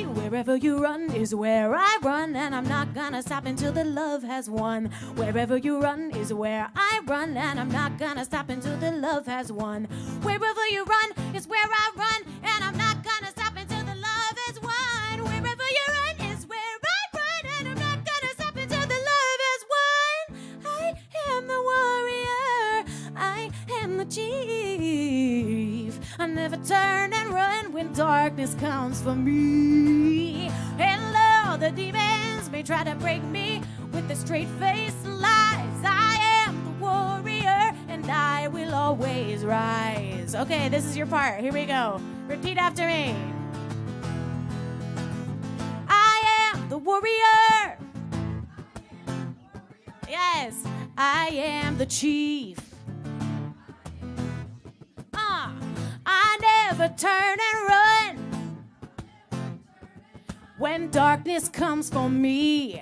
Wherever you run is where I run, and I'm not gonna stop until the love has won. Wherever you run is where I run, and I'm not gonna stop until the love has won. Wherever you run is where I run, and I'm not gonna stop until the love has won. Wherever you run is where I run, and I'm not gonna stop until the love has won. I am the warrior, I am the chief. I never turn and run when darkness comes for me. Hello, the demons may try to break me with the straight-faced lies. I am the warrior and I will always rise. Okay, this is your part. Here we go. Repeat after me. I am the warrior. Yes, I am the chief. I never turn and run when darkness comes for me.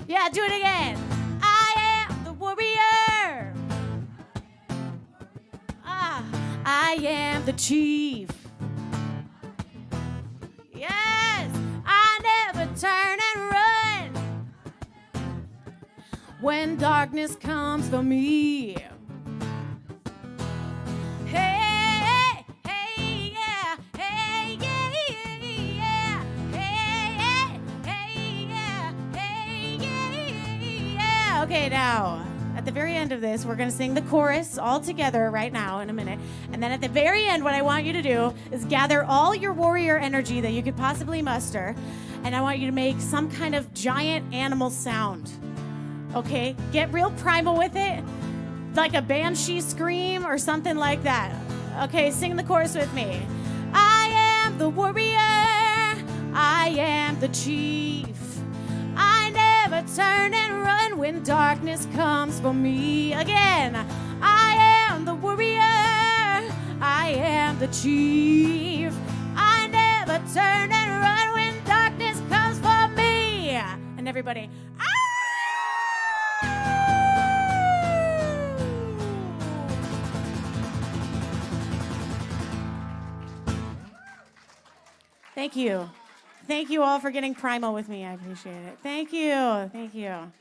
Yeah, do it again. I am the warrior. I am the chief. Yes, I never turn and run when darkness comes for me. Hey, hey, yeah, hey, yeah, yeah, hey, hey, yeah, hey, yeah. Okay, now, at the very end of this, we're going to sing the chorus all together right now in a minute. And then at the very end, what I want you to do is gather all your warrior energy that you could possibly muster, and I want you to make some kind of giant animal sound. Okay? Get real primal with it. Like a banshee scream or something like that. Okay, sing the chorus with me. I am the warrior. I am the chief. I never turn and run when darkness comes for me. Again, I am the warrior. I am the chief. I never turn and run when darkness comes for me. And everybody, thank you. Thank you all for getting primal with me. I appreciate it. Thank you. Thank you.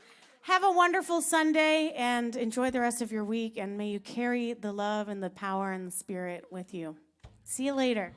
Have a wonderful Sunday and enjoy the rest of your week. And may you carry the love and the power and the spirit with you. See you later.